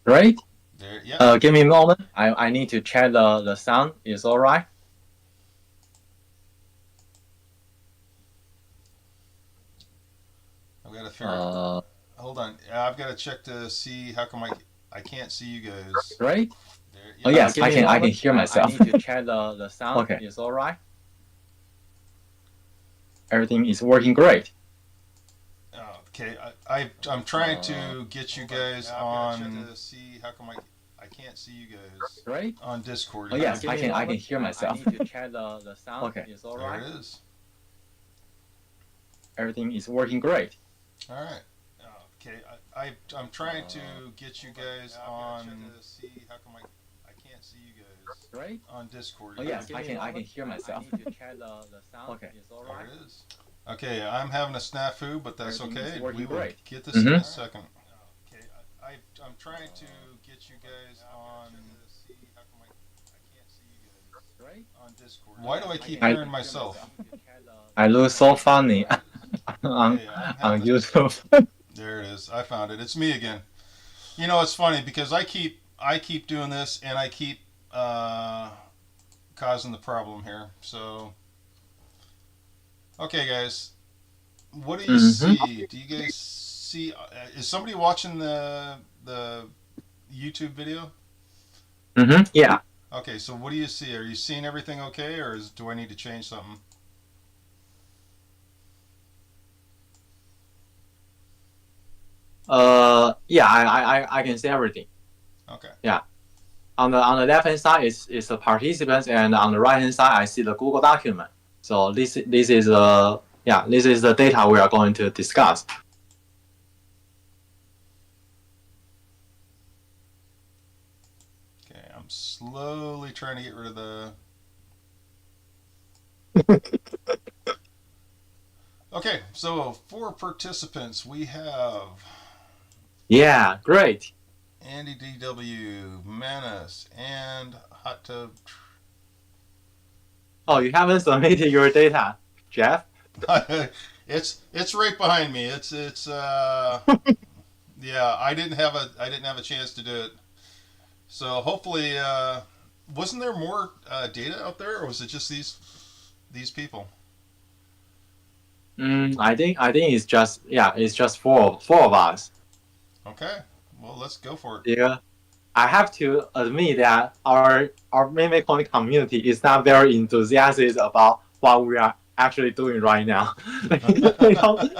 Great. There, yeah. Give me a moment. I need to check the sound. Is all right? I've got to figure out. Hold on. I've got to check to see how come I can't see you guys. Great. There, Oh yeah. yes, I can hear myself. I need to check the sound. Okay. Is all right? Everything is working great. Okay. I'm trying to get you guys on. To see how come I can't see you guys. Great. On Discord. Oh yes, I can hear myself. I need to check the sound. Okay. Is all right? There it is. Everything is working great. All right. Okay. I'm trying to get you guys on. To see how come I can't see you guys. Great. On Discord. Oh yes, I can hear myself. I need to check the sound. Okay. Is all right? There it is. Okay, I'm having a snafu, but that's okay. We will great. get this in a second. Okay, I'm trying to get you guys on. See how come I can't see you guys. Great. On Discord. Why do I keep hearing myself? I look so funny on, Okay, on YouTube. there it is. I found it. It's me again. You know, it's funny because I keep doing this and I keep causing the problem here. So, okay, guys, what do you see? Do you guys see? Is somebody watching the YouTube video? Yeah. Okay, so what do you see? Are you seeing everything okay, or do I need to change something? Yeah. I can see everything. Okay. Yeah. On the left hand side is the participants, and on the right hand side I see the Google document. So this is this is the data we are going to discuss. Okay, I'm slowly trying to get rid of the. Okay, so for participants we have Yeah, great. Andy DW, Manus, and Hot Tub. Oh, you haven't submitted your data, Jeff? it's right behind me. It's yeah. I didn't have a chance to do it. So hopefully, wasn't there more data out there, or was it just these people? I think it's just four of us. Okay, well let's go for it. Yeah. I have to admit that our meme coin community is not very enthusiastic about what we are actually doing right now. they, don't,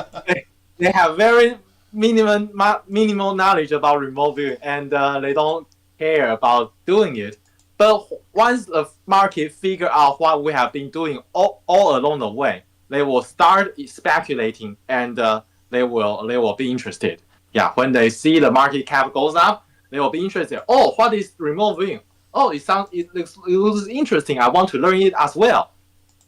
they have very minimal knowledge about remote viewing, and they don't care about doing it. But once the market figure out what we have been doing all along the way, they will start speculating, and they will be interested. Yeah, when they see the market cap goes up, they will be interested. Oh, what is remote viewing? Oh, it looks interesting. I want to learn it as well.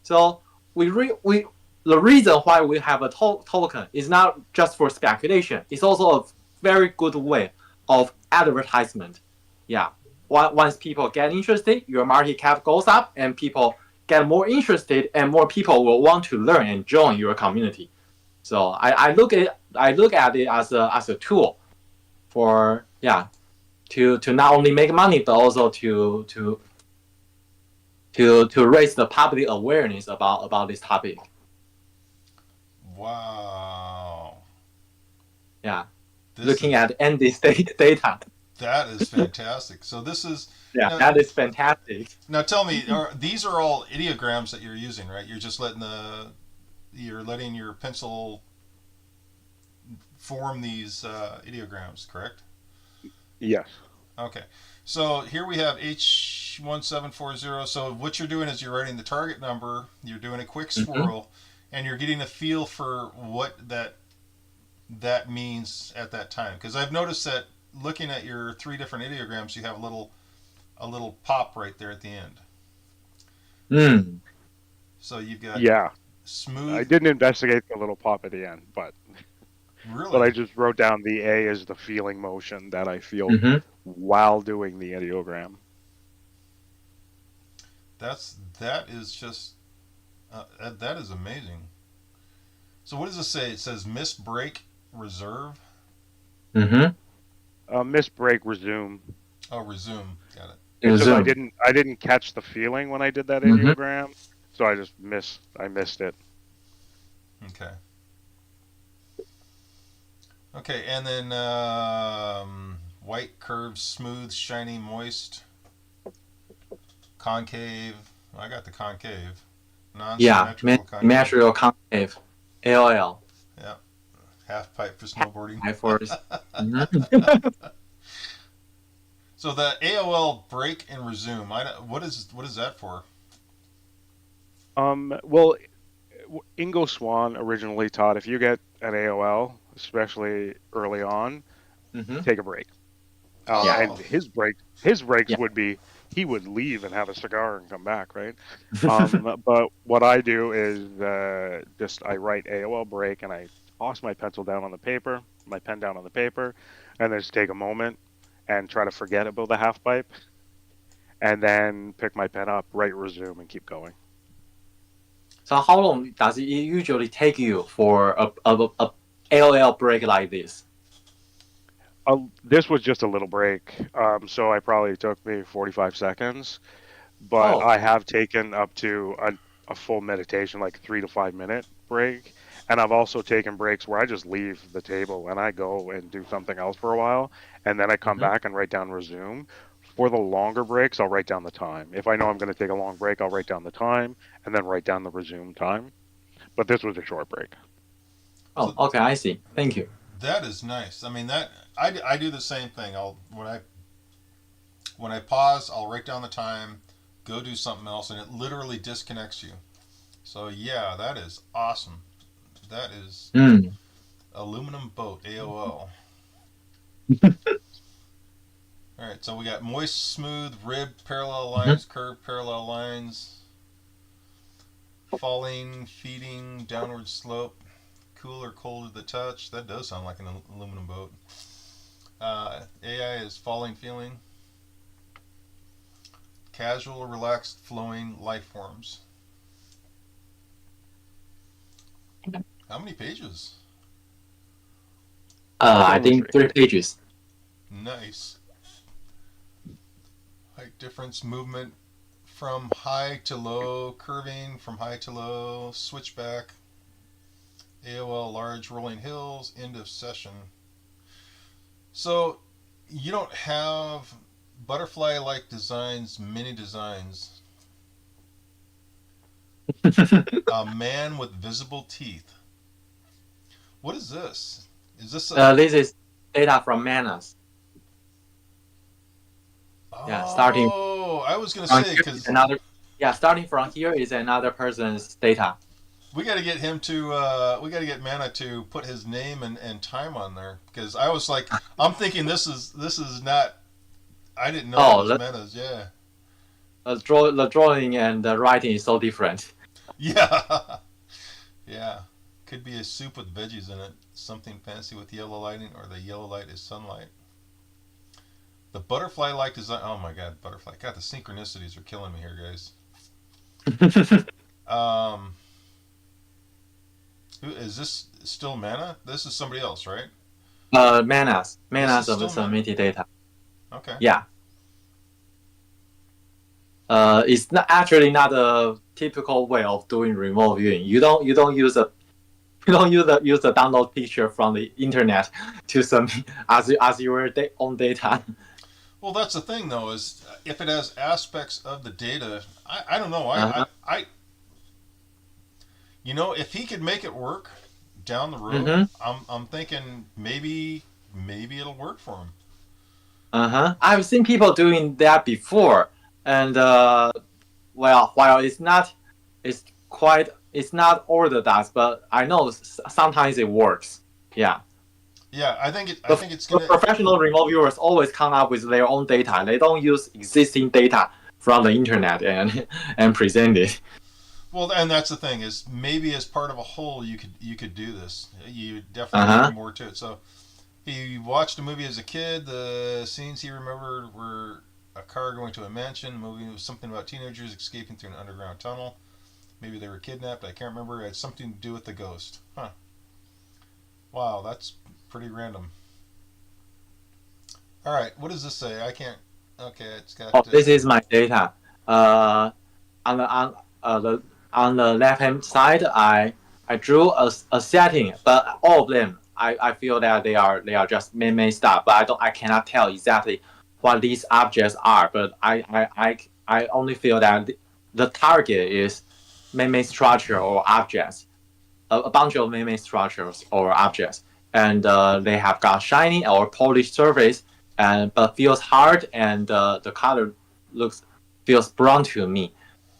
So we the reason why we have a token is not just for speculation. It's also a very good way of advertisement. Yeah. Once people get interested, your market cap goes up, and people get more interested, and more people will want to learn and join your community. So I look at it as a tool for to not only make money but also to raise the public awareness about this topic. Wow. Yeah, This looking is at Andy's data. that is fantastic. So this is Yeah, now, that is fantastic. now tell me, these are all ideograms that you're using, right? You're just you're letting your pencil form these ideograms, correct? Yes. Okay. So here we have H1740. So what you're doing is you're writing the target number, you're doing a quick Mm-hmm. swirl, and you're getting a feel for what that means at that time. Because I've noticed that looking at your three different ideograms, you have a little pop right there at the end. Mm. So you've got Yeah. I smooth. didn't investigate the little pop at the end, but I Really, just wrote down the A as the feeling motion that I feel Mm-hmm. while doing the ideogram. that is just that is amazing. So what does it say? It says miss break reserve. Mm-hmm. Miss break, resume. Oh, resume. Got it. It's just Resume. I didn't catch the feeling when I did that Mm-hmm. ideogram, so I missed it. Okay. Okay, and then white, curved, smooth, shiny, moist, concave. I got the concave. Yeah, Non-symmetrical concave. symmetrical concave, AOL. Yeah. Half pipe for snowboarding. I force. Mm-hmm. So the AOL break and resume. What is that for? Well, Ingo Swann originally taught if you get an AOL, especially early on, Mm-hmm. take a break. And Oh. his breaks Yeah. would be he would leave and have a cigar and come back, right? But what I do is just I write AOL break and I toss my pencil down on the paper, my pen down on the paper, and then just take a moment and try to forget about the half pipe, and then pick my pen up, write resume, and keep going. So how long does it usually take you for a AOL break like this? This was just a little break, so I probably took me 45 seconds. But Oh. I have taken up to a full meditation, like 3 to 5 minute break. And I've also taken breaks where I just leave the table and I go and do something else for a while. And then I come Mm-hmm. back and write down resume. For the longer breaks, I'll write down the time. If I know I'm going to take a long break, I'll write down the time and then write down the resume time. But this was a short break. Oh, So okay, I see. Thank you. that is nice. I mean that I do the same thing. When I pause, I'll write down the time, go do something else, and it literally disconnects you. So yeah, that is awesome. That is Mm. aluminum boat AOL. All right, so we got moist, smooth, ribbed, parallel Mm-hmm. lines, curved parallel lines, falling, feeding, downward slope, cool or cold to the touch. That does sound like an aluminum boat. AI is falling, feeling, casual, relaxed, flowing life forms. How many pages? It's I only think 3. 3 pages. Nice. Height difference, movement from high to low, curving from high to low, switchback, AOL large rolling hills, end of session. So you don't have butterfly like designs, mini designs. A man with visible teeth. What is this? Is this a. This is data from Manas. Yeah, starting Oh, I was going to from say, here is because another. Yeah, starting from here is another person's data. we got to get him to, we got to get Mana to put his name and time on there. Because I was like, I'm thinking this is not, I didn't know that Oh, was Mana's, yeah. the drawing and the writing is so different. Yeah. Yeah. Could be a soup with veggies in it. Something fancy with yellow lighting, or the yellow light is sunlight. The butterfly like design. Oh my god, butterfly. God, the synchronicities are killing me here, guys. Um, who is this? Still Mana? This is somebody else, right? Manas This is of the still Mana. submitted data. Okay. Yeah. It's not actually not a typical way of doing remote viewing. You don't use a use the download picture from the internet to submit as your own data. Well, that's the thing, though, is if it has aspects of the data, I don't know. Uh-huh. If he could make it work down the road, Mm-hmm. I'm thinking maybe it'll work for him. Uh-huh. I've seen people doing that before, and while it's not orthodox, but I know sometimes it works. Yeah. Yeah, I think it's gonna. Professional remote viewers always come up with their own data. They don't use existing data from the internet and present it. Well, and that's the thing is maybe as part of a whole you could do this. You definitely Uh-huh. need more to it. So he watched a movie as a kid. The scenes he remembered were a car going to a mansion. The movie was something about teenagers escaping through an underground tunnel. Maybe they were kidnapped. I can't remember. It had something to do with the ghost. Huh. Wow, that's pretty random. All right. What does this say? I can't. Okay, it's got. Oh, this is my data. Uh, on the on the left hand side, I drew a setting, but all of them I feel that they are just main stuff. But I cannot tell exactly what these objects are. But I only feel that the target is main structure or objects, a bunch of main structures or objects, and they have got shiny or polished surface, and but feels hard, and the color looks feels brown to me.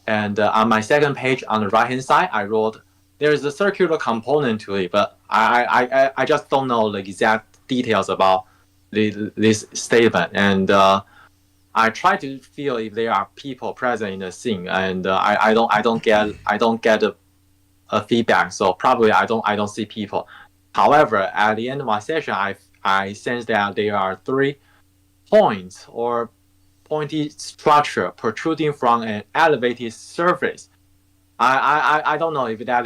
And on my second page on the right hand side, I wrote there is a circular component to it, but I just don't know the exact details about this statement. And I try to feel if there are people present in the scene, and I don't get a feedback. So probably I don't see people. However, at the end of my session, I sense that there are 3 points or pointy structure protruding from an elevated surface. I don't know if that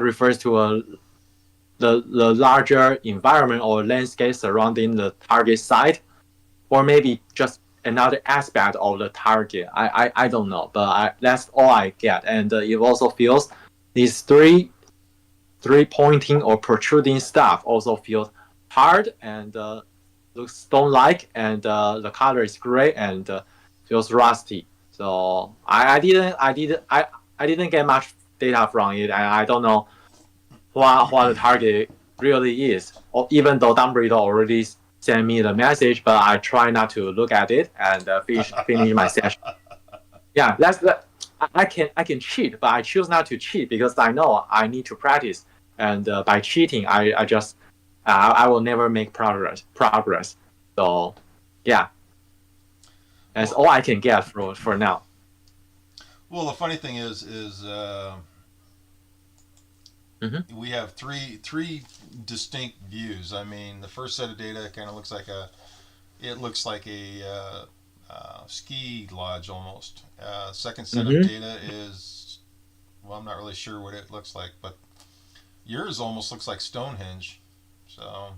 refers to the larger environment or landscape surrounding the target site, or maybe just another aspect of the target. I don't know, but that's all I get. And it also feels these three pointing or protruding stuff also feels hard and looks stone-like, and the color is gray and feels rusty. So I didn't get much data from it, and I don't know what the target really is. Or even though Dumbledore already sent me the message, but I try not to look at it and finish my session. Yeah, I can cheat, but I choose not to cheat because I know I need to practice. And by cheating, I will never make progress. So, yeah, that's all I can get for now. Well, the funny thing is we have three distinct views. I mean, the first set of data kind of looks like a ski lodge almost. Second set of data is, well, I'm not really sure what it looks like, but yours almost looks like Stonehenge. So.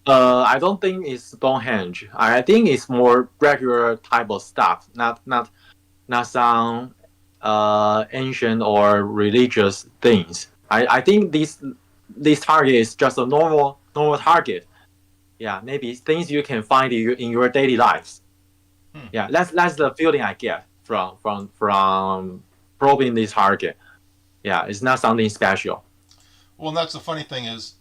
I don't think it's Stonehenge. I think it's more regular type of stuff, not some ancient or religious things. I think this target is just a normal target. Yeah, maybe things you can find in your daily lives. Yeah, that's the feeling I get from probing this target. Yeah, it's not something special. Well, and that's the funny thing is,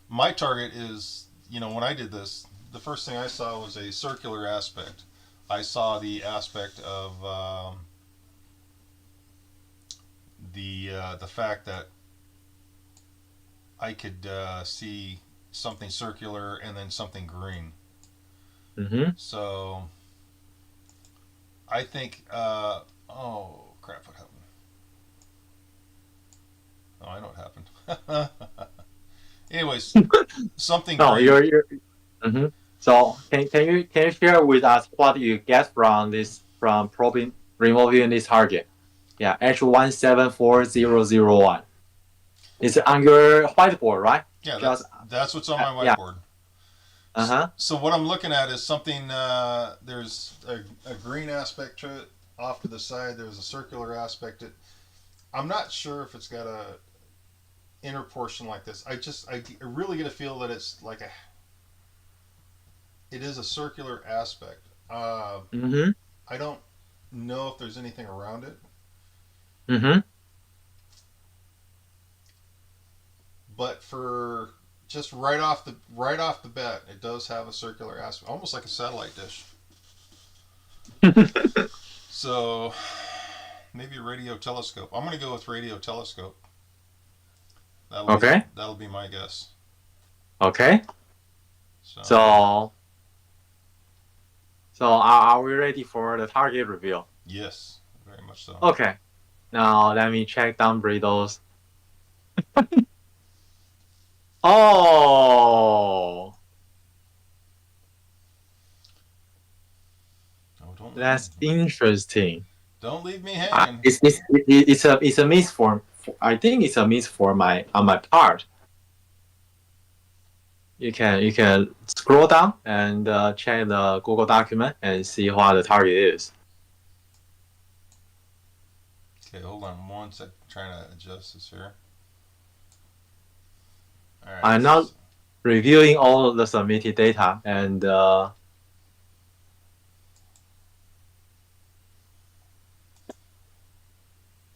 my target is, when I did this, the first thing I saw was a circular aspect. I saw the aspect of the fact that I could see something circular and then something green. So I think, oh crap, what happened? Oh, I know what happened. Anyways, something. No, you're. So can you share with us what you get from probing removing this target? Yeah, H174001. It's on your whiteboard, right? Yeah, that's what's on my whiteboard. Yeah. So what I'm looking at is something. There's a green aspect to it off to the side. There's a circular aspect. I'm not sure if it's got a inner portion like this. I really get a feel that it's like it is a circular aspect. I don't know if there's anything around it. But for just right off the bat, it does have a circular aspect, almost like a satellite dish. So maybe a radio telescope. I'm going to go with radio telescope. That'll be my guess. Okay. So are we ready for the target reveal? Yes, very much so. Okay. Now let me check down Brido's. Oh. That's interesting. Don't leave me hanging. It's a miss form. I think it's a miss form on my part. you can scroll down and check the Google document and see what the target is. Okay, hold on one sec. Trying to adjust this here. All right. I'm not reviewing all of the submitted data and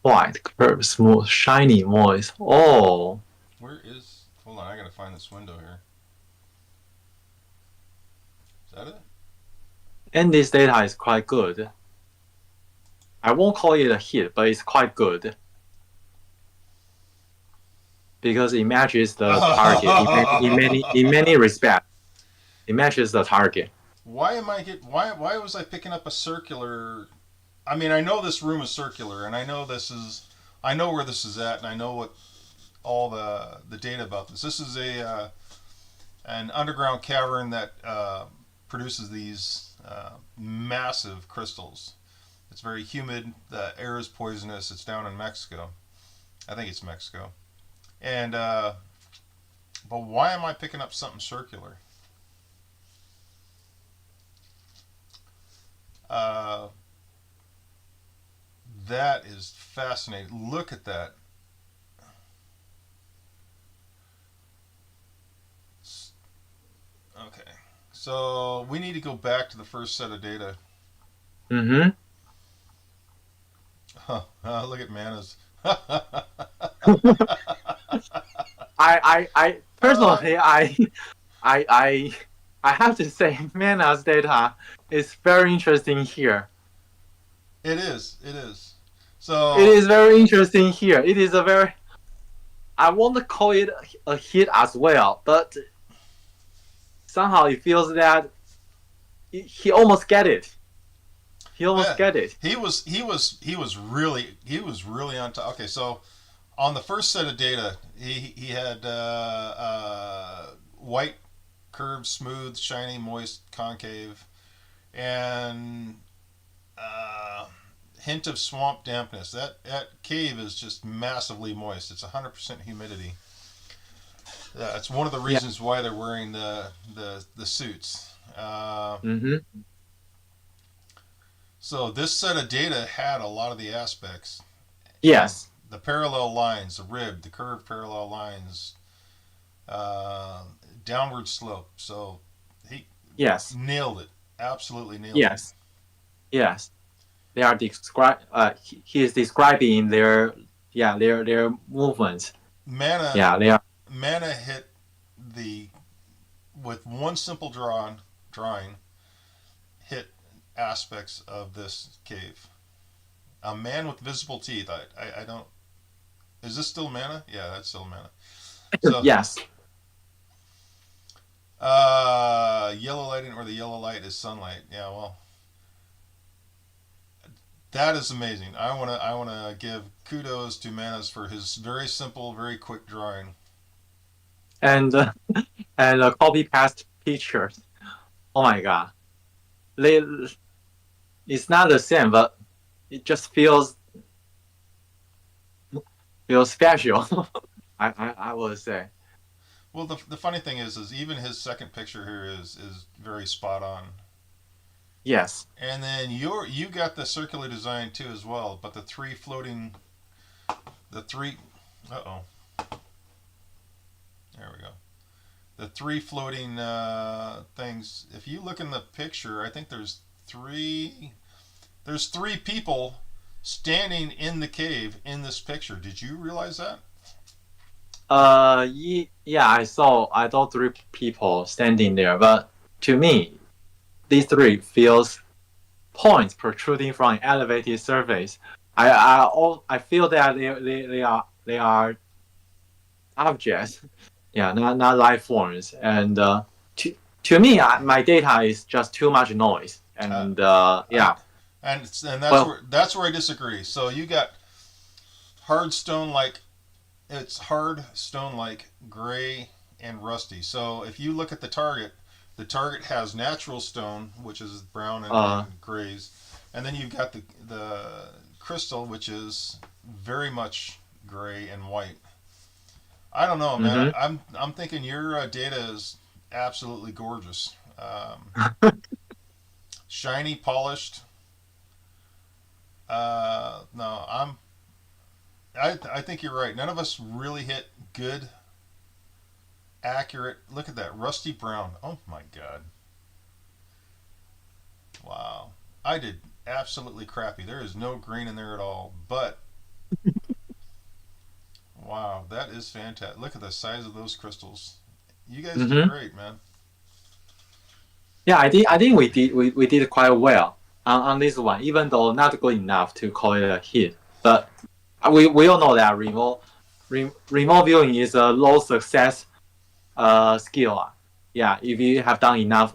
white, curved, smooth, shiny, moist. Oh, Where is? Hold on, I gotta find this window here. Is that it? and this data is quite good. I won't call it a hit, but it's quite good because it matches the target in many respects. It matches the target. Why am I get? Why was I picking up a circular? I mean, I know this room is circular, and I know this is. I know where this is at, and I know what all the data about this. This is a an underground cavern that produces these massive crystals. It's very humid. The air is poisonous. It's down in Mexico. I think it's Mexico. And but why am I picking up something circular? That is fascinating. Look at that. Okay, so we need to go back to the first set of data. Mm-hmm. Look at Mana's. I personally, I have to say, Mana's data is very interesting here. It is. It is. So It is very interesting here. It is a very, I won't call it a hit as well, but somehow it feels that he almost get it. He almost get it. He was really on top. Okay, so on the first set of data, he had white, curved, smooth, shiny, moist, concave, and hint of swamp dampness. That cave is just massively moist. It's 100% humidity. It's one of the reasons why they're wearing the suits. Mm-hmm. So this set of data had a lot of the aspects. Yes. The parallel lines, the rib, the curved parallel lines, downward slope. So he nailed it. Absolutely nailed it. Yes. They are he is describing their movements. Mana. Yeah, they are. Mana hit with one simple drawing, hit aspects of this cave. A man with visible teeth. I don't. Is this still Mana? Yeah, that's still Mana. So, yes. Yellow lighting, or the yellow light is sunlight. Yeah, well, that is amazing. I wanna give kudos to Manas for his very simple, very quick drawing. And copy paste pictures. Oh my god, it's not the same, but it just feels special. I would say. Well, the funny thing is even his second picture here is very spot on. Yes. And then you got the circular design too as well, but the three. Uh-oh. There we go. The three floating things. If you look in the picture, I think there's three people standing in the cave in this picture. Did you realize that? Yeah, I saw 3 people standing there, but to me, these 3 feels points protruding from an elevated surface. I feel that they are objects, yeah, not life forms, and to me, my data is just too much noise, and yeah. And that's where I disagree. So you got hard stone like gray and rusty. So if you look at the target has natural stone, which is brown and grays, and then you've got the crystal, which is very much gray and white. I don't know, man. Mm-hmm. I'm thinking your data is absolutely gorgeous. Shiny, polished. No, I think you're right. None of us really hit good, accurate. Look at that rusty brown. Oh my god! Wow, I did absolutely crappy. There is no green in there at all. But wow, that is fantastic. Look at the size of those crystals. You guys did Mm-hmm. great, man. Yeah, I think we did quite well on this one, even though not good enough to call it a hit. But we all know that remote viewing is a low success skill. Yeah, if you have done enough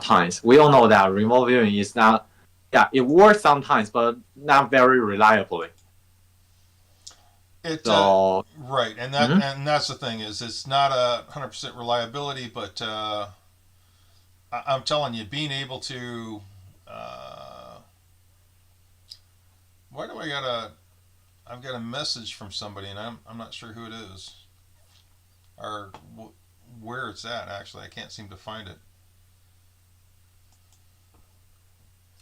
times, we all know that remote viewing is not. Yeah, it works sometimes, but not very reliably. It So right, mhm. and that's the thing is it's not 100% reliability, but I'm telling you, being able to. Uh, why do I got a? I've got a message from somebody, and I'm not sure who it is or where it's at. Actually, I can't seem to find it.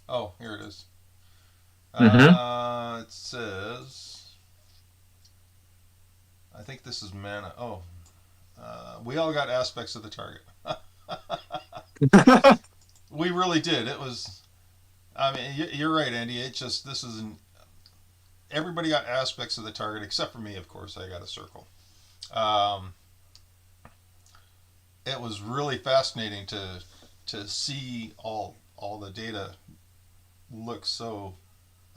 Oh, here it is. Mhm. It says. I think this is mana. Oh, we all got aspects of the target. We really did. It was. I mean, you're right, Andy. It just this is an. Everybody got aspects of the target except for me, of course. I got a circle. Um, it was really fascinating to see all the data look so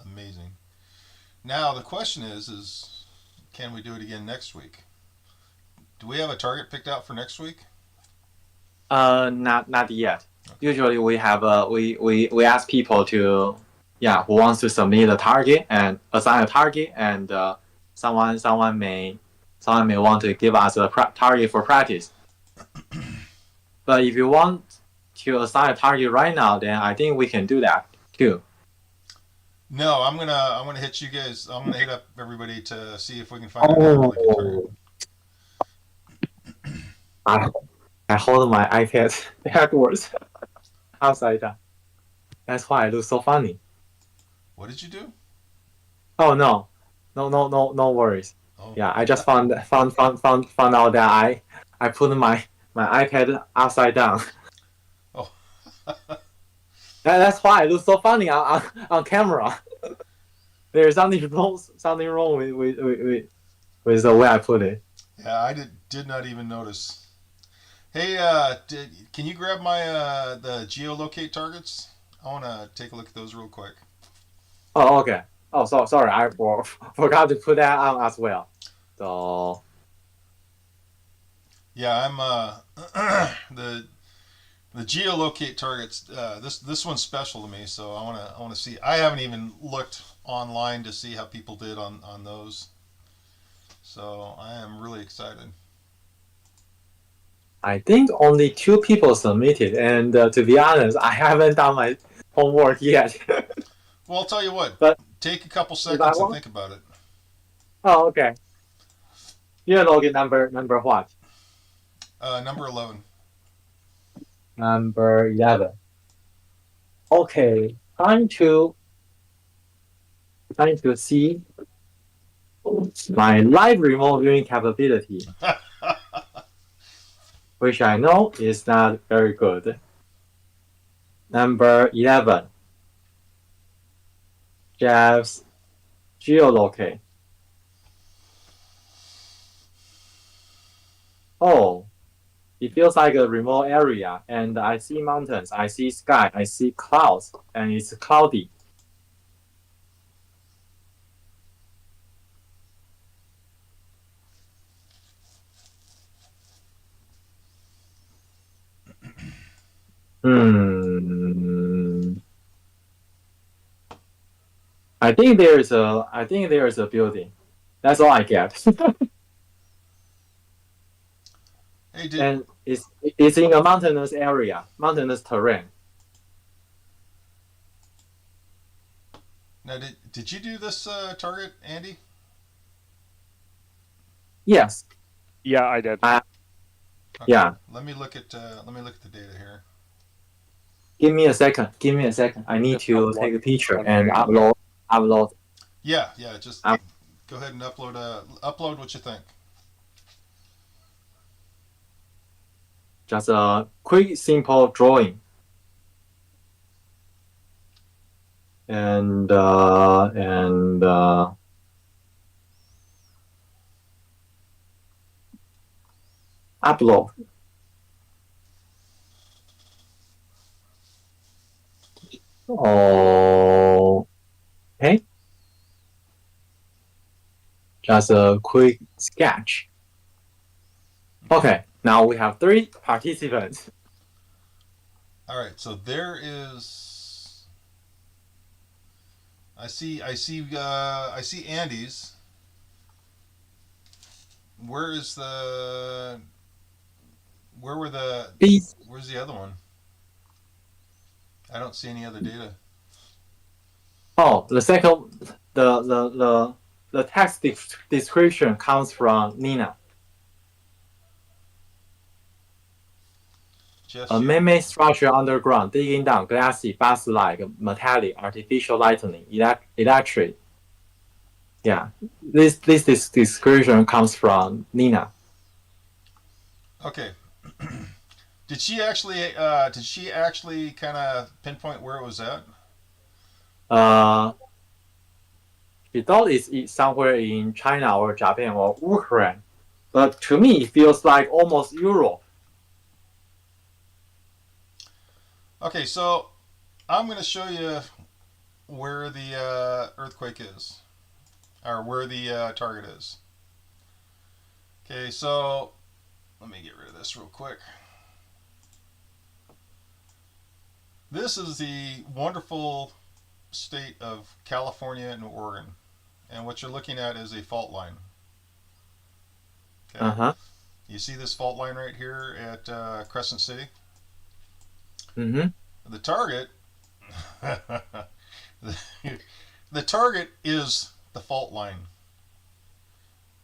amazing. Now the question is can we do it again next week? Do we have a target picked out for next week? Not yet. Okay. Usually we have we ask people to who wants to submit a target and assign a target, and someone may want to give us a target for practice. But if you want to assign a target right now, then I think we can do that too. No, I'm gonna hit you guys. I'm gonna hit up everybody to see if we can find another really good target. Oh, I I hold my iPad backwards upside down. That's why I look so funny. What did you do? Oh no, no worries. Oh, Yeah, I just found out that I put my iPad upside down. oh. That's why I look so funny on camera. There's something wrong with the way I put it. Yeah, I did not even notice. Hey, can you grab my the geolocate targets? I want to take a look at those real quick. Oh, okay. Oh, sorry. I forgot to put that on as well. So Yeah, I'm the geolocate targets. This one's special to me, so I wanna see. I haven't even looked online to see how people did on those. So I am really excited. I think only 2 people submitted, and to be honest, I haven't done my homework yet. Well, I'll tell you what. But Take a couple if I seconds and want, think about it. oh, okay. Your login number what? Number 11. Number 11. Okay, trying to see my live remote viewing capability, which I know is not very good. Number 11, Jeff's geolocate. Oh, it feels like a remote area, and I see mountains, I see sky, I see clouds, and it's cloudy. Hmm. I think there is a building. That's all I get. Hey, did And it's in a mountainous area, mountainous terrain. now did you do this target, Andy? Yes, Yeah, I did. I Okay. Yeah. Let me look at the data here. Give me a second. Give me a second. I need Just got to take a picture one and page. upload. Yeah, yeah. Just Up, go ahead and upload what you think. just a quick, simple drawing. And upload. Oh, okay. Just a quick sketch. Okay, now we have 3 participants. All right. So there is. I see. I see Andy's. Where is the? Where were the? These, Where's the other one? I don't see any other data. oh, the second, the text description comes from Nina. Just A you. man-made structure underground, digging down, glassy, bus-like, metallic, artificial lightning, electric. Yeah, this description comes from Nina. Okay. Did she actually? Did she actually kind of pinpoint where it was at? Uh, she thought it's somewhere in China or Japan or Ukraine, but to me it feels like almost Europe. Okay, so I'm going to show you where the earthquake is, or where the target is. Okay, so let me get rid of this real quick. This is the wonderful state of California and Oregon, and what you're looking at is a fault line. Okay, Uh-huh. you see this fault line right here at Crescent City. Mm-hmm. The target, the target is the fault line.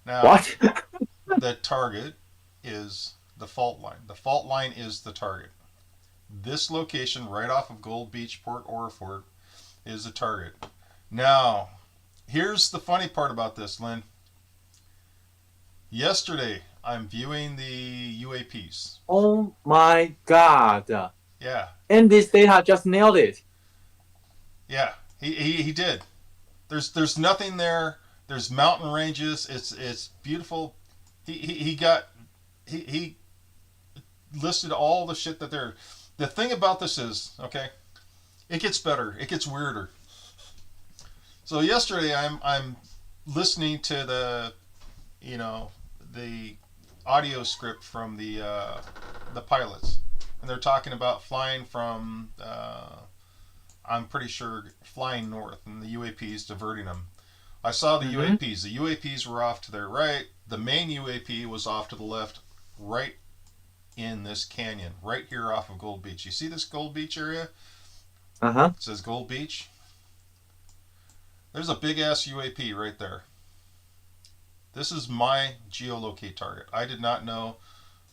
Now, What? the target is the fault line. The fault line is the target. This location right off of Gold Beach, Port Orford, is the target. Now, here's the funny part about this, Lynn. Yesterday, I'm viewing the UAPs. Oh my God. Yeah, And this data just nailed it. yeah, he did. There's nothing there. There's mountain ranges. It's beautiful. He listed all the shit that there. The thing about this is, okay, it gets better. It gets weirder. So yesterday I'm listening to the audio script from the pilots, and they're talking about flying from I'm pretty sure flying north, and the UAPs diverting them. I saw the UAPs. The UAPs were off to their right. The main UAP was off to the left, right in this canyon, right here off of Gold Beach. You see this Gold Beach area? Uh-huh. It says Gold Beach. There's a big ass UAP right there. This is my geolocate target. I did not know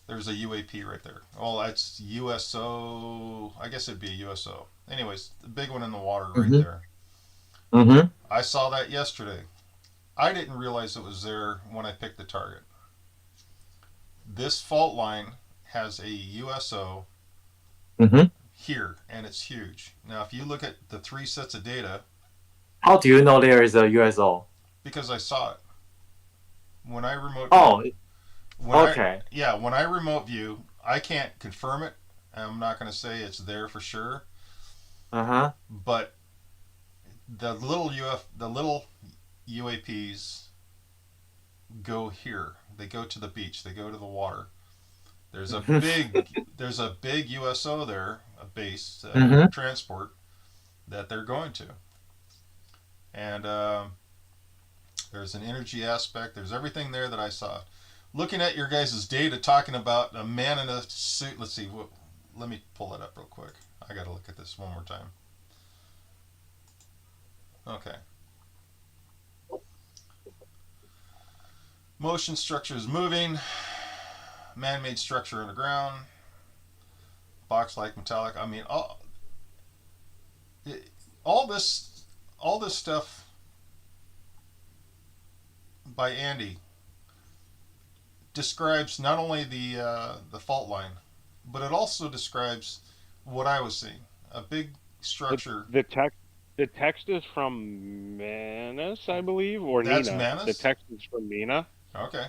there's a UAP right there. Well, that's USO. I guess it'd be a USO. Anyways, the big one in the water right there. Mm-hmm. I saw that yesterday. I didn't realize it was there when I picked the target. This fault line has a USO here, and it's huge. Now, if you look at the 3 sets of data, how do you know there is a USO? because I saw it when I remote. Oh, okay. When I remote view, I can't confirm it. I'm not going to say it's there for sure. Uh-huh. But the little UAPs go here. They go to the beach. They go to the water. There's a big USO there, a base transport that they're going to, and there's an energy aspect. There's everything there that I saw. Looking at your guys' data, talking about a man in a suit. Let's see. Let me pull it up real quick. I got to look at this one more time. Okay. Motion structure is moving. man-made structure underground, box-like metallic. I mean, all this, all this stuff by Andy describes not only the fault line, but it also describes what I was seeing. A big The structure. the text the text is from Manus, I believe, or That's Nina. The Manus? text is from Nina. Okay.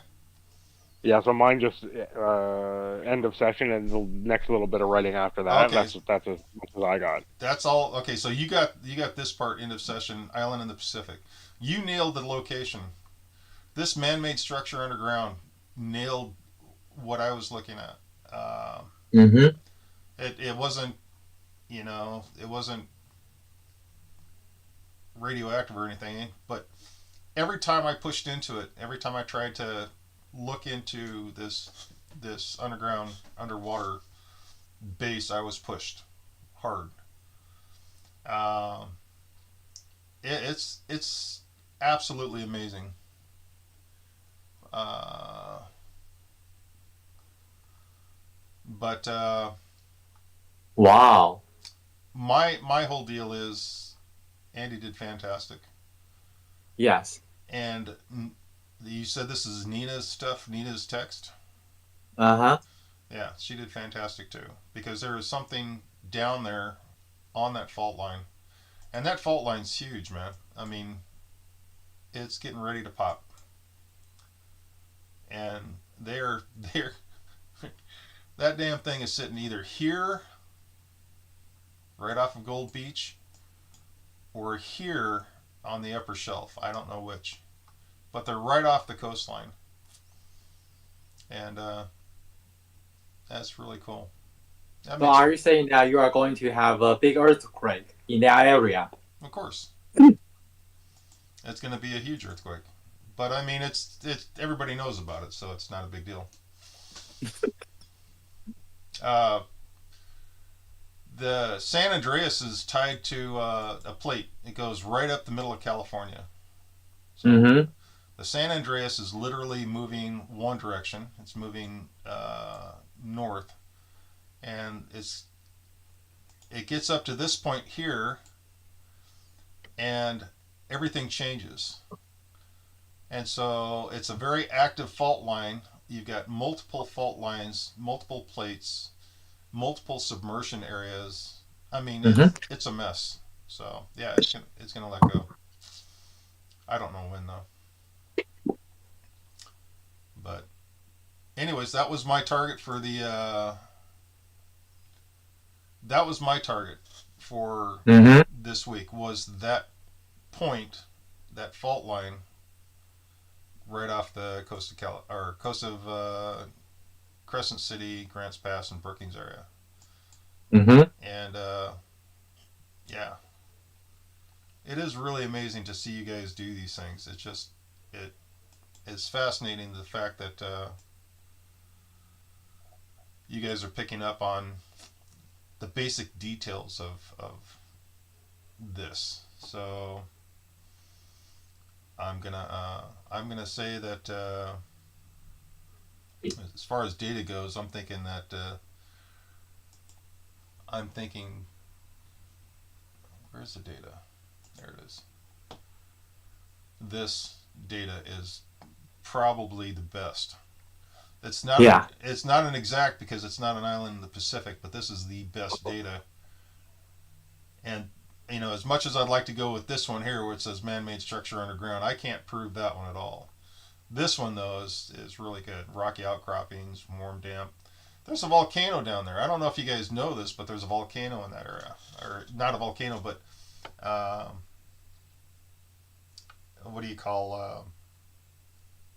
Yeah, so mine just end of session and the next little bit of writing after that. Okay. That's as much as I got. That's all. Okay, so you got this part, end of session, island in the Pacific. You nailed the location. This man-made structure underground nailed what I was looking at. Mm-hmm. It wasn't, it wasn't radioactive or anything, but every time I pushed into it, every time I tried to look into this underwater base, I was pushed hard. Um, it's absolutely amazing. Uh, but Wow. my whole deal is Andy did fantastic. Yes. And you said this is Nina's stuff, Nina's text. Uh-huh. Yeah, she did fantastic too because there is something down there on that fault line, and that fault line's huge, man. I mean, it's getting ready to pop, and they're that damn thing is sitting either here, right off of Gold Beach, or here on the upper shelf. I don't know which, but they're right off the coastline, and that's really cool. That So makes, are you saying that you are going to have a big earthquake in that area? of course, it's going to be a huge earthquake. But I mean, it's everybody knows about it, so it's not a big deal. Uh, the San Andreas is tied to a plate. It goes right up the middle of California. So Mm-hmm. the San Andreas is literally moving one direction. It's moving north, and it gets up to this point here, and everything changes. And so it's a very active fault line. You've got multiple fault lines, multiple plates, multiple submersion areas. I mean, Mm-hmm. it's a mess. So yeah, it's gonna let go. I don't know when though. But anyways, that was my target for the. That was my target for Mm-hmm. this week was that point, that fault line, right off the coast of Crescent City, Grants Pass, and Brookings area. Mm-hmm. And yeah, it is really amazing to see you guys do these things. It's just it is fascinating the fact that you guys are picking up on the basic details of this. So I'm gonna say that as far as data goes, I'm thinking that I'm thinking where's the data? There it is. This data is probably the best. It's not. Yeah. It's not an exact because it's not an island in the Pacific, but this is the best data. And as much as I'd like to go with this one here, where it says man-made structure underground, I can't prove that one at all. This one though is really good. Rocky outcroppings, warm, damp. There's a volcano down there. I don't know if you guys know this, but there's a volcano in that area, or not a volcano, but what do you call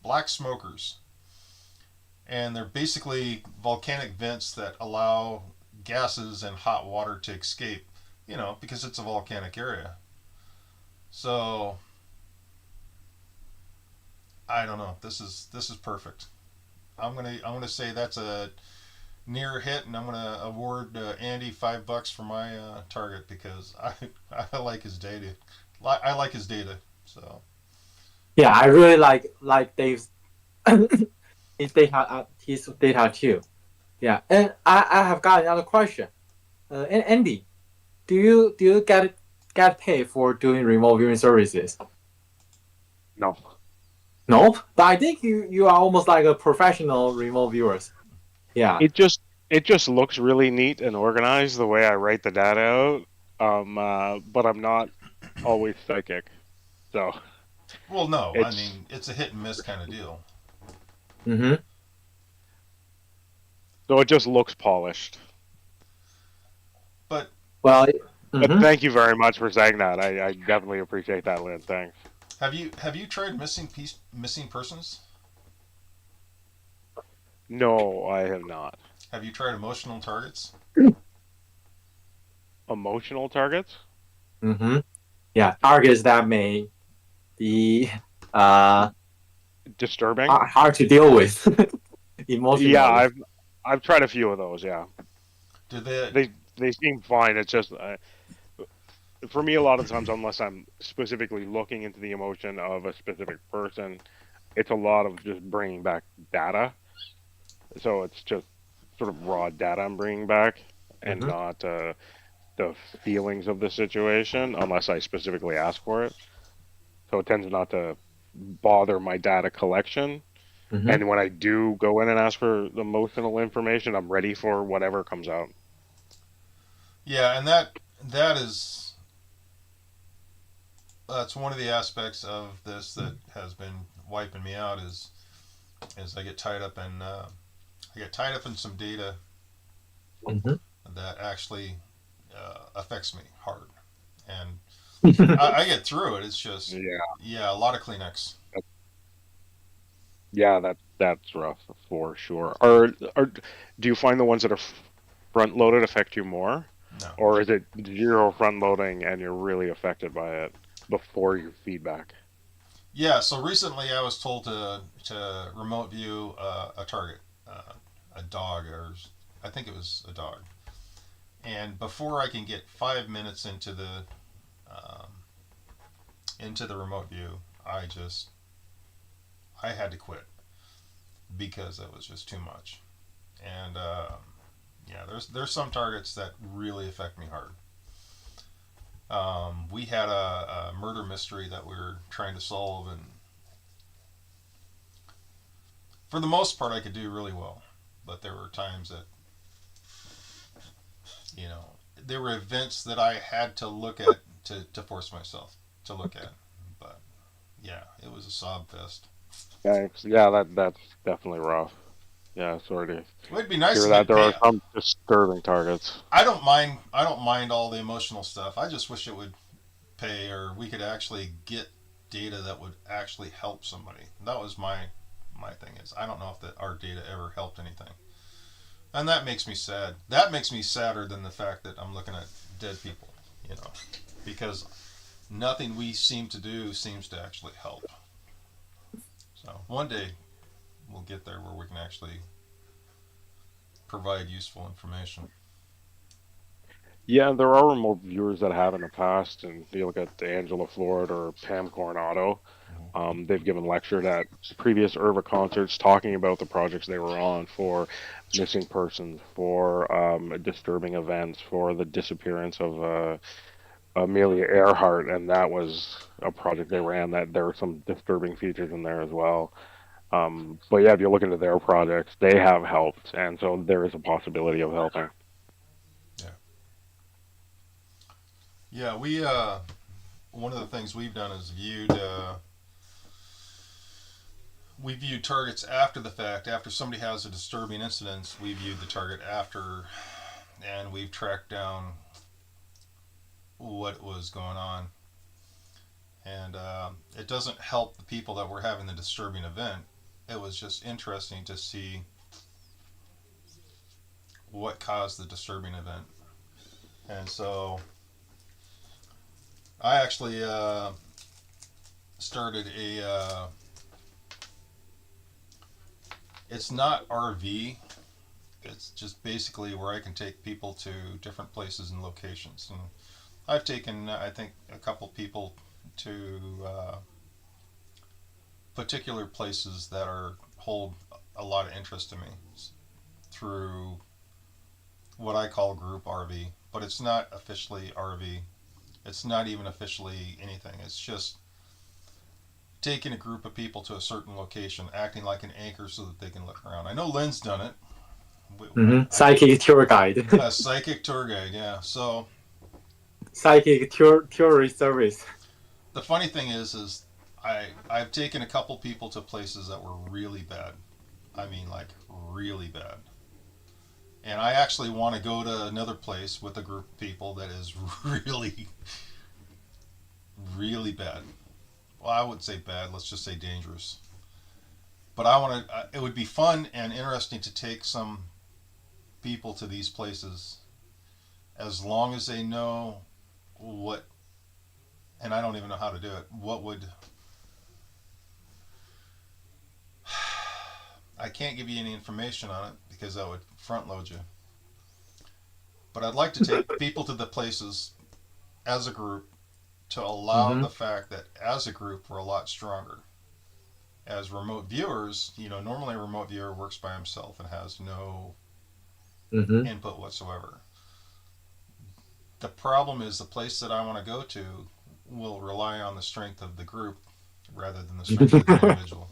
black smokers? And they're basically volcanic vents that allow gases and hot water to escape, because it's a volcanic area. So I don't know. This is perfect. I'm gonna say that's a near hit, and I'm gonna award Andy $5 for my target because I like his data. I like his data. So Yeah, I really like Dave's his data too. Yeah, and I have got another question. Andy, do you get paid for doing remote viewing services? No, No, but I think you are almost like a professional remote viewers. Yeah. it just it just looks really neat and organized the way I write the data out. But I'm not always psychic, so Well, no, I it's mean it's a hit and miss kind of deal. Mm-hmm. so it just looks polished. But Well. But Mm-hmm. thank you very much for saying that. I definitely appreciate that, Lynn. Thanks. have you tried missing persons? No, I have not. Have you tried emotional targets? Emotional targets? Mm-hmm. Yeah, targets that may be uh Disturbing? hard to deal with Yeah, emotionally. I've tried a few of those. Yeah, Did they? they seem fine. It's just for me, a lot of times, unless I'm specifically looking into the emotion of a specific person, it's a lot of just bringing back data. So it's just sort of raw data I'm bringing back, and Mm-hmm. not the feelings of the situation, unless I specifically ask for it. So it tends not to bother my data collection. Mm-hmm. And when I do go in and ask for emotional information, I'm ready for whatever comes out. Yeah, and that is that's one of the aspects of this that has been wiping me out is I get tied up in some data Mm-hmm. that actually affects me hard, and Mm-hmm. I get through it. It's just Yeah, yeah, a lot of Kleenex. yeah, that's rough for sure. Or do you find the ones that are front loaded affect you more, No. or is it zero front loading and you're really affected by it before your feedback? Yeah. So recently, I was told to remote view a target, a dog, or I think it was a dog. And before I can get 5 minutes um, into the remote view, I had to quit because it was just too much. And yeah, there's some targets that really affect me hard. We had a murder mystery that we were trying to solve, and for the most part, I could do really well. But there were times that you know there were events that I had to look at to force myself to look at. But yeah, it was a sob fest. Thanks. Yeah, that's definitely rough. Yeah, sorry to Well, it'd be nice hear to that. get There paid. are some disturbing targets. I don't mind. I don't mind all the emotional stuff. I just wish it would pay, or we could actually get data that would actually help somebody. That was my thing. Is I don't know if that our data ever helped anything, and that makes me sad. That makes me sadder than the fact that I'm looking at dead people. You know, because nothing we seem to do seems to actually help. So one day we'll get there where we can actually provide useful information. Yeah, there are remote viewers that have in the past, and you look at Angela Ford or Pam Coronado. They've given lectures at previous IRVA concerts talking about the projects they were on for missing persons, for disturbing events, for the disappearance of Amelia Earhart, and that was a project they ran that there were some disturbing features in there as well. But yeah, if you look into their projects, they have helped, and so there is a possibility of helping. Yeah, yeah. One of the things we've done is we viewed targets after the fact. After somebody has a disturbing incident, we viewed the target after, and we've tracked down what was going on. And it doesn't help the people that were having the disturbing event. It was just interesting to see what caused the disturbing event. And so I actually started a. It's not RV. It's just basically where I can take people to different places and locations. And I've taken, I think, a couple people to particular places that are hold a lot of interest to me through what I call group RV, but it's not officially RV. It's not even officially anything. It's just taking a group of people to a certain location, acting like an anchor so that they can look around. I know Lynn's done it. Psychic tour guide. A psychic tour guide, yeah. So Psychic tourist service. the funny thing is I've taken a couple people to places that were really bad. I mean, like really bad. And I actually want to go to another place with a group of people that is really, really bad. Well, I wouldn't say bad. Let's just say dangerous. But I want to. It would be fun and interesting to take some people to these places, as long as they know what. And I don't even know how to do it. What would. I can't give you any information on it because that would front load you. But I'd like to take people to the places as a group to allow the fact that as a group we're a lot stronger. As remote viewers, normally a remote viewer works by himself and has no input whatsoever. The problem is the place that I want to go to will rely on the strength of the group rather than the strength of the individual.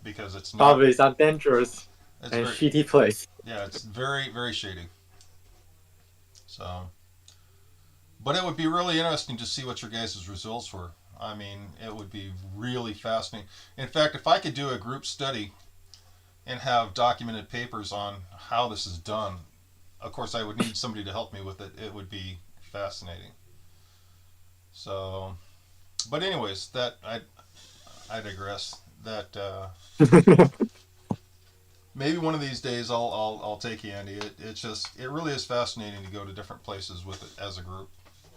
Because it's not. Probably it's a dangerous and shitty place. Yeah, it's very, very shady. So, but it would be really interesting to see what your guys' results were. I mean, it would be really fascinating. In fact, if I could do a group study and have documented papers on how this is done, of course I would need somebody to help me with it. It would be fascinating. So, but anyways, that I digress. That maybe one of these days I'll take you, Andy. It really is fascinating to go to different places with it as a group.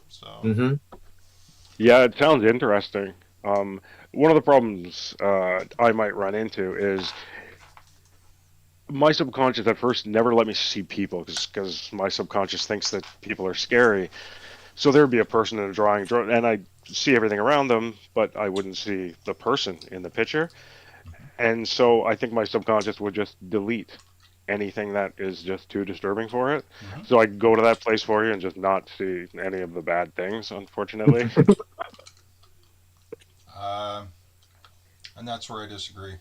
So yeah, it sounds interesting. One of the problems I might run into is my subconscious at first never let me see people because my subconscious thinks that people are scary. So there'd be a person in a drawing, and I see everything around them, but I wouldn't see the person in the picture. And so I think my subconscious would just delete anything that is just too disturbing for it. So I go to that place for you and just not see any of the bad things, unfortunately. And that's where I disagree.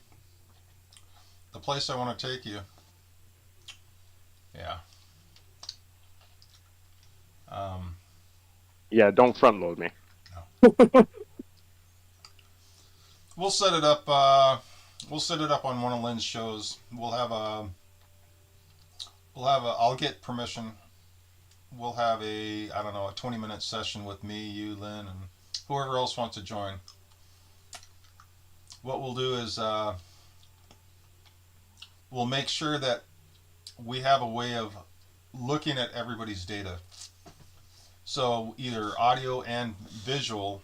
The place I want to take you, yeah. Yeah, don't front load me. No. We'll set it up. We'll set it up on one of Lynn's shows. I'll get permission. We'll have a 20-minute session with me, you, Lynn, and whoever else wants to join. What we'll do is we'll make sure that we have a way of looking at everybody's data. So either audio and visual,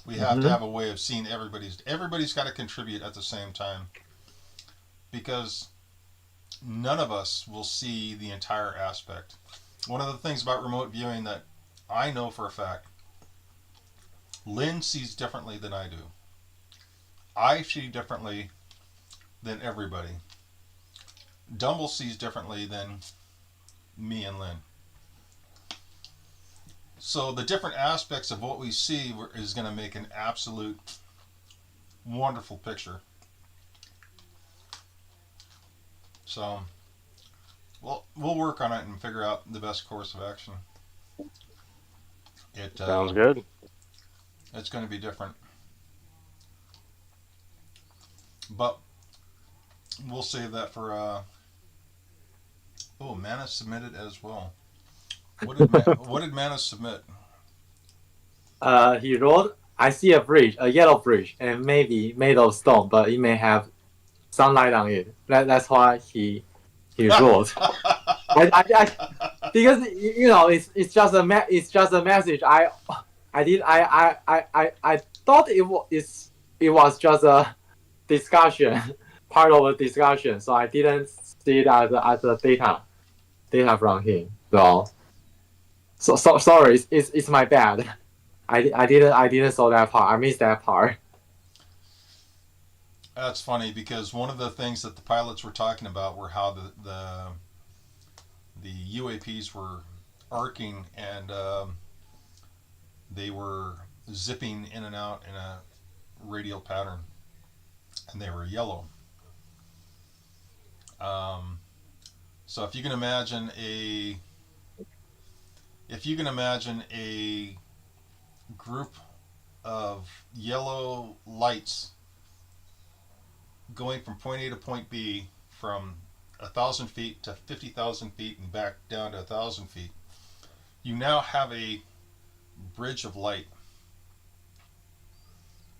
we have to have a way of seeing everybody's got to contribute at the same time, because none of us will see the entire aspect. One of the things about remote viewing that I know for a fact, Lynn sees differently than I do. I see differently than everybody. Dumble sees differently than me and Lynn. So the different aspects of what we see is going to make an absolute wonderful picture. So we'll work on it and figure out the best course of action. Sounds good. It's going to be different. But we'll save that for Mana submitted as well. What did Mana submit? He wrote, I see a bridge, a yellow bridge, and maybe made of stone, but it may have sunlight on it. That's why he wrote. Because it's just a message. I thought it was just a discussion, part of a discussion. So I didn't see it as a data from him. So sorry, it's my bad. I didn't saw that part. I missed that part. That's funny because one of the things that the pilots were talking about were how the UAPs were arcing and they were zipping in and out in a radial pattern, and they were yellow. Um, so if you can imagine a group of yellow lights going from point A to point B from 1,000 feet to 50,000 feet and back down to 1,000 feet, you now have a bridge of light.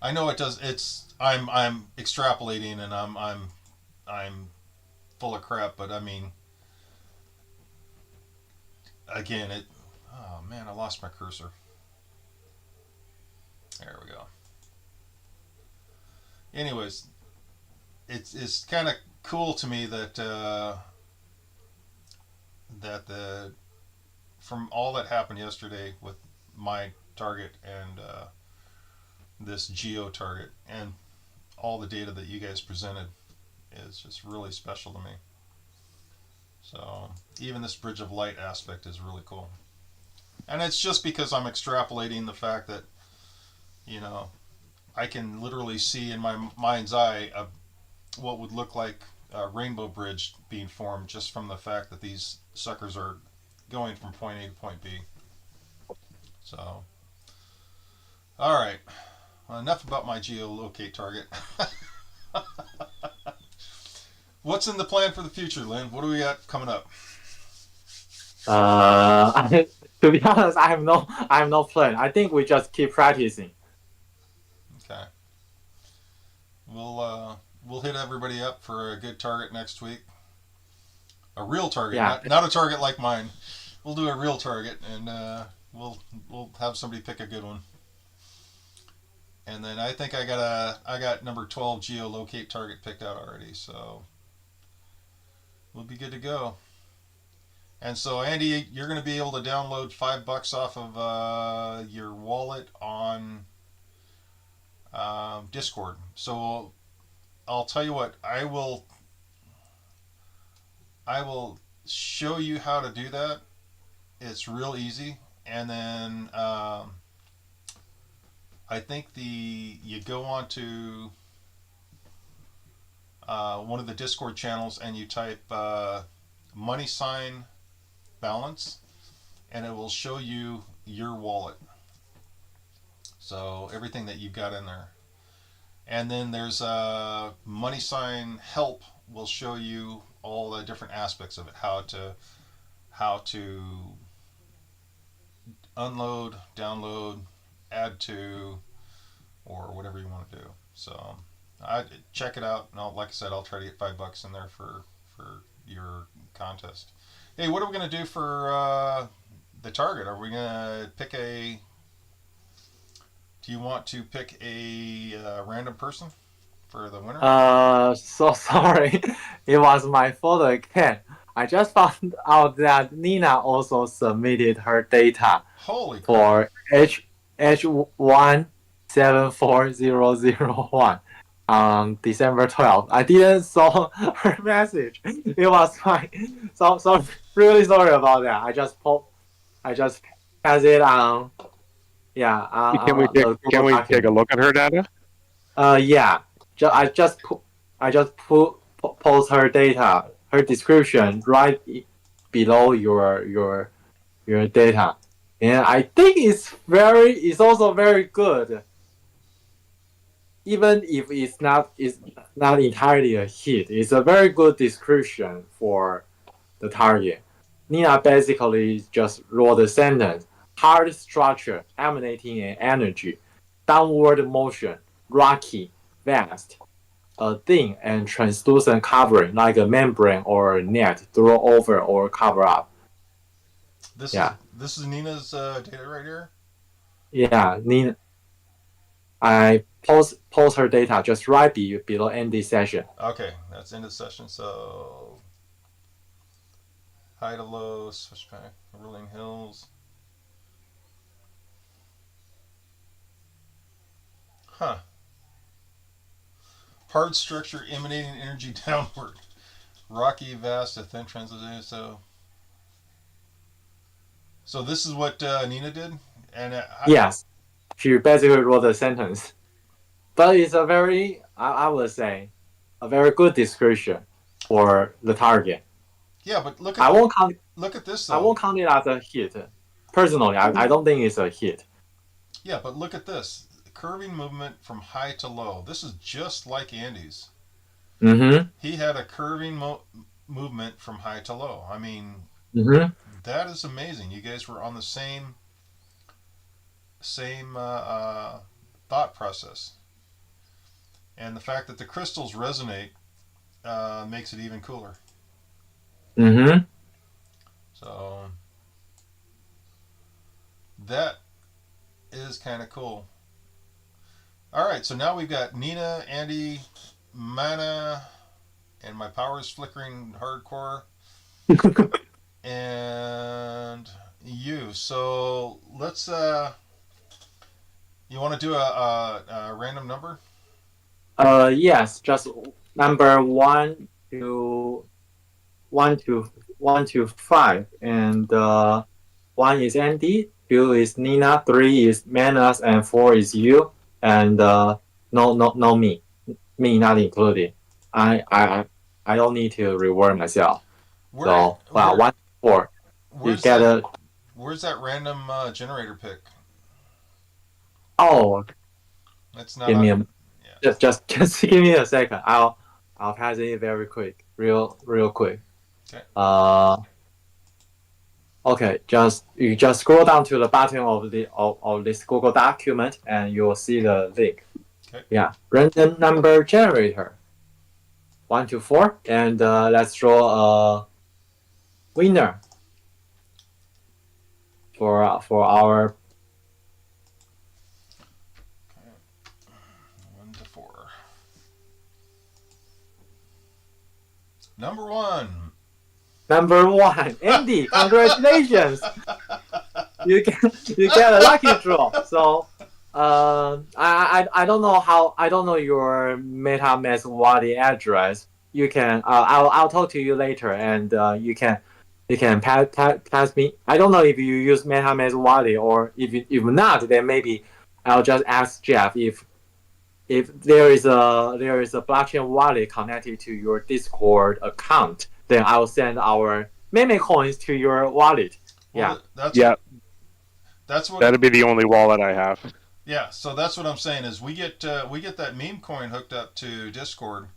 I know it does. I'm extrapolating and I'm full of crap, but I mean, again, it. Oh man, I lost my cursor. There we go. Anyways, it's kind of cool to me that that the from all that happened yesterday with my target and this geo target and all the data that you guys presented is just really special to me. So even this bridge of light aspect is really cool. And it's just because I'm extrapolating the fact that, you know, I can literally see in my mind's eye what would look like a rainbow bridge being formed just from the fact that these suckers are going from point A to point B. So, all right. Well, enough about my geolocate target. What's in the plan for the future, Lynn? What do we got coming up? To be honest, I have no plan. I think we just keep practicing. Okay. We'll hit everybody up for a good target next week. A real target, Yeah. not a target like mine. We'll do a real target, and we'll have somebody pick a good one. And then I think I got number 12 geolocate target picked out already, so we'll be good to go. And so, Andy, you're going to be able to download $5 off of your wallet on Discord. So I'll tell you what, I will show you how to do that. It's real easy, and then I think you go on to one of the Discord channels and you type money sign balance, and it will show you your wallet. So everything that you've got in there. And then there's a money sign help will show you all the different aspects of it, how to unload, download, add to, or whatever you want to do. So I check it out, and like I said, I'll try to get $5 in there for your contest. Hey, what are we gonna do for the target? Are we gonna pick a? Do you want to pick a random person for the winner? So sorry. It was my fault again. I just found out that Nina also submitted her data Holy crap! for H1740001 on December 12th. I didn't saw her message. It was fine. So really sorry about that. I just pass it on. Yeah. Can we take a look at her data? Yeah. I just post her data, her description right below your data, and I think it's also very good. Even if it's not entirely a hit, it's a very good description for the target. Nina basically just wrote the sentence: hard structure emanating an energy, downward motion, rocky, vast, a thin and translucent covering like a membrane or a net throw over or cover up. This is Nina's data right here. Yeah, Nina. I post her data just right below end this session. Okay, that's end of session. So high to low, switchback, rolling hills. Huh. hard structure emanating energy downward. Rocky, vast, a thin transition. So this is what Nina did, and Yes, she basically wrote a sentence, but it's a very, I would say, a very good description for the target. yeah, but look I at won't count. look at this I though. won't count it as a hit. Personally, I don't think it's a hit. Yeah, but look at this curving movement from high to low. This is just like Andy's. Mm-hmm. He had a curving movement from high to low. I mean, Mm-hmm. that is amazing. You guys were on the same thought process, and the fact that the crystals resonate makes it even cooler. Mm-hmm. So that is kind of cool. All right, so now we've got Nina, Andy, Mana, and my power is flickering hardcore, and you. So let's. You want to do a random number? Yes, just number one to 5, and 1 is Andy, 2 is Nina, 3 is Manas, and 4 is you, and no me not included. I don't need to reward myself. So 1 4. You get a Where's that random generator pick? oh. It's not. Give me a yeah. just give me a second. I'll pass it very quick, real quick. Okay. Okay. You just scroll down to the bottom of this Google document, and you will see the link. Okay. Yeah. Random number generator. 1 to 4, and let's draw a winner for our. 1 to 4. Number 1. Number 1, Andy. Congratulations! you get a lucky draw. So, I don't know your MetaMask wallet address. You can I'll talk to you later, and you can pass me. I don't know if you use MetaMask wallet, or if not, then maybe I'll just ask Jeff if there is a blockchain wallet connected to your Discord account, then I'll send our meme coins to your wallet. Well, yeah. That's what. That'd be the only wallet I have. Yeah, so that's what I'm saying is we get that meme coin hooked up to Discord,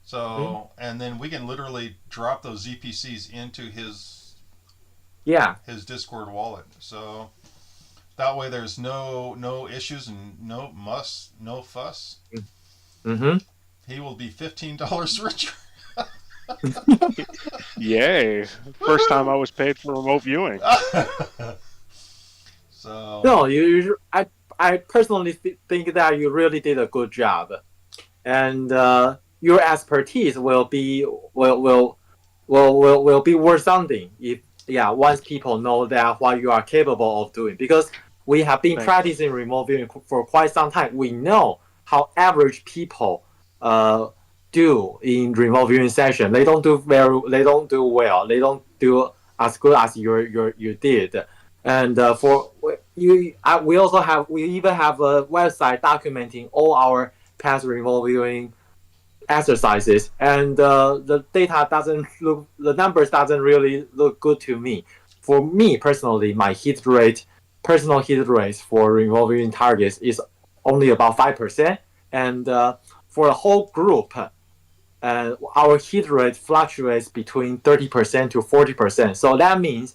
so and then we can literally drop those ZPCs into his Discord wallet. So that way there's no issues and no fuss. Mm-hmm. He will be $15 richer. Yay! First time I was paid for remote viewing. So no, I personally think that you really did a good job, and your expertise will be worth something if once people know that what you are capable of doing, because we have been practicing remote viewing for quite some time. We know how average people do in remote viewing session. They don't do well. They don't do as good as you did. And we even have a website documenting all our past remote viewing exercises, and the numbers doesn't really look good to me. For me personally, my personal hit rate for remote viewing targets is only about 5%, and for the whole group, our hit rate fluctuates between 30% to 40%. So that means,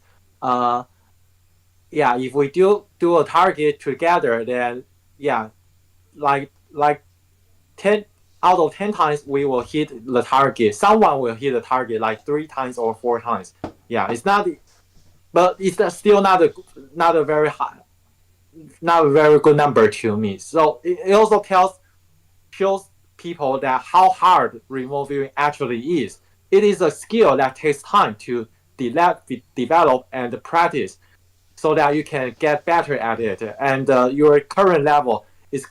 if we do a target together, then like 10 out of 10 times we will hit the target. Someone will hit the target like 3 times or 4 times. Yeah, it's not, but it's still not a very high, not a very good number to me. So it also shows people that how hard remote viewing actually is. It is a skill that takes time to develop and practice, so that you can get better at it. And your current level is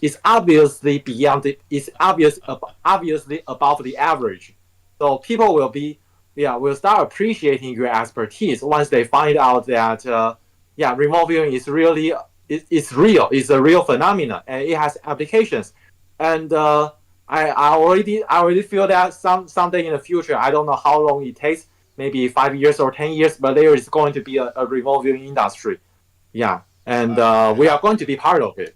is obviously beyond the is obviously above the average. So people will start appreciating your expertise once they find out that remote viewing is really it's real. It's a real phenomenon and it has applications. And I already feel that someday in the future, I don't know how long it takes, maybe 5 years or 10 years, but there is going to be a remote viewing industry. Yeah, and we are going to be part of it.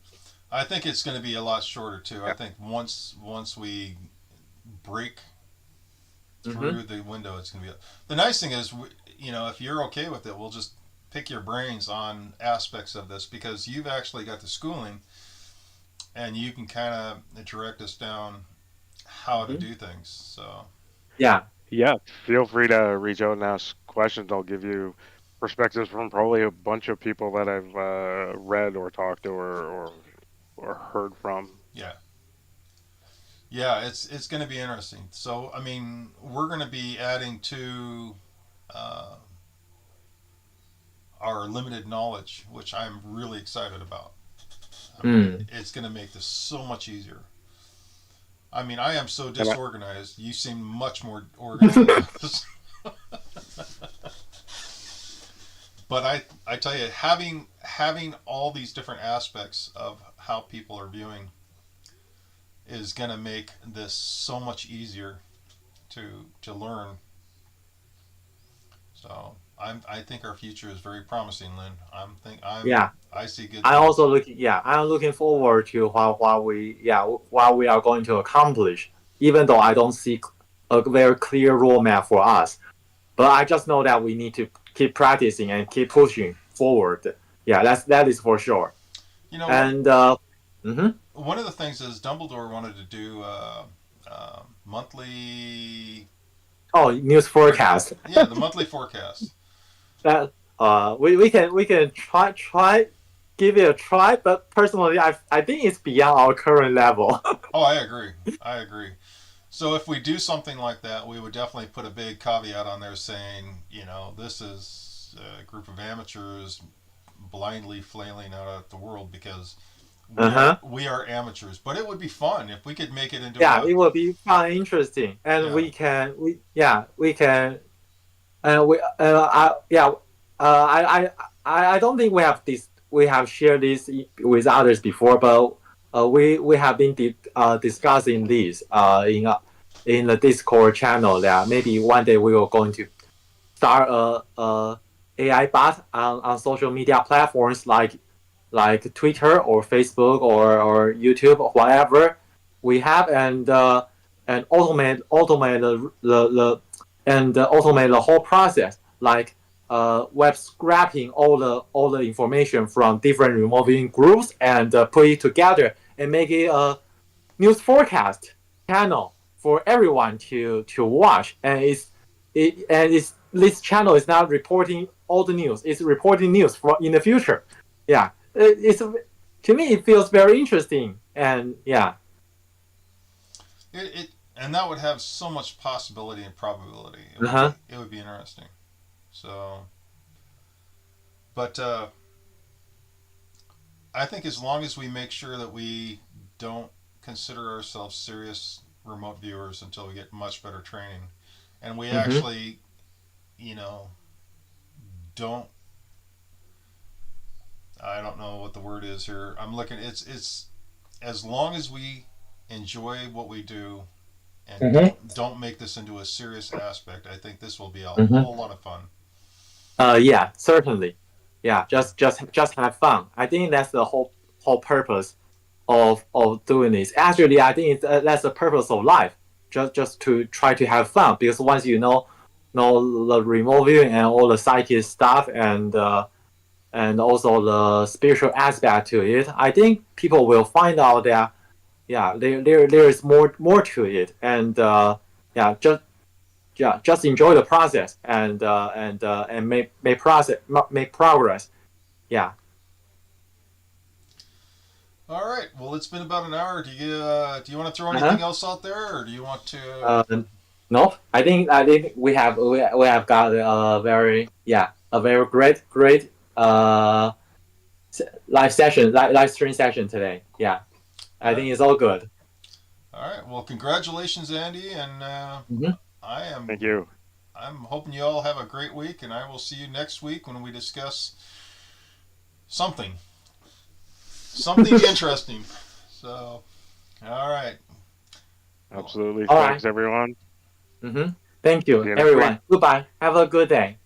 I think it's going to be a lot shorter too. I think once we break through the window, it's going to be. The nice thing is, if you're okay with it, we'll just pick your brains on aspects of this because you've actually got the schooling, and you can kind of direct us down how to do things. So. Yeah. Yeah, feel free to reach out and ask questions. I'll give you perspectives from probably a bunch of people that I've read or talked to or heard from. Yeah. Yeah, it's going to be interesting. So, I mean, we're going to be adding to our limited knowledge, which I'm really excited about. It's going to make this so much easier. I mean, I am so disorganized. You seem much more organized. But I tell you, having all these different aspects of how people are viewing is going to make this so much easier to learn. So I think our future is very promising, Lynn. I see good. I'm looking forward to what we are going to accomplish. Even though I don't see a very clear roadmap for us, but I just know that we need to keep practicing and keep pushing forward. Yeah, that is for sure. And one of the things is Dumbledore wanted to do monthly. Oh, news forecast. Yeah, the monthly forecast. That we can try give it a try, but personally I think it's beyond our current level. Oh, I agree. So if we do something like that, we would definitely put a big caveat on there saying, this is a group of amateurs blindly flailing out at the world because we are amateurs. But it would be fun if we could make it into it would be fun, interesting, and we can I don't think we have shared this with others before, but we have been discussing this in the Discord channel that maybe one day we are going to start a AI bot on social media platforms like Twitter or Facebook or YouTube or whatever we have, and automate the whole process, like web scraping all the information from different remote viewing groups and put it together and make it a news forecast channel for everyone to watch. And this channel is not reporting all the news; it's reporting news in the future. Yeah, to me it feels very interesting, and yeah. And that would have so much possibility and probability. It would be interesting. So, but I think as long as we make sure that we don't consider ourselves serious remote viewers until we get much better training, and we actually, don't. I don't know what the word is here. I'm looking. It's as long as we enjoy what we do and don't make this into a serious aspect, I think this will be a whole lot of fun. Yeah, certainly. Yeah, just have fun. I think that's the whole purpose of doing this. Actually, I think that's the purpose of life. Just to try to have fun, because once you know the remote viewing and all the psychic stuff and also the spiritual aspect to it, I think people will find out that there is more to it, and just enjoy the process and make progress. Yeah. All right. Well, it's been about an hour. Do you want to throw anything else out there, or do you want to? No, I think we have got a very great live stream session today. Yeah. I think it's all good. All right. Well, congratulations, Andy, and Thank you. I'm hoping you all have a great week, and I will see you next week when we discuss something interesting. So, all right. Absolutely. All Thanks, everyone. Thank you, See you next everyone. week. Goodbye. Have a good day.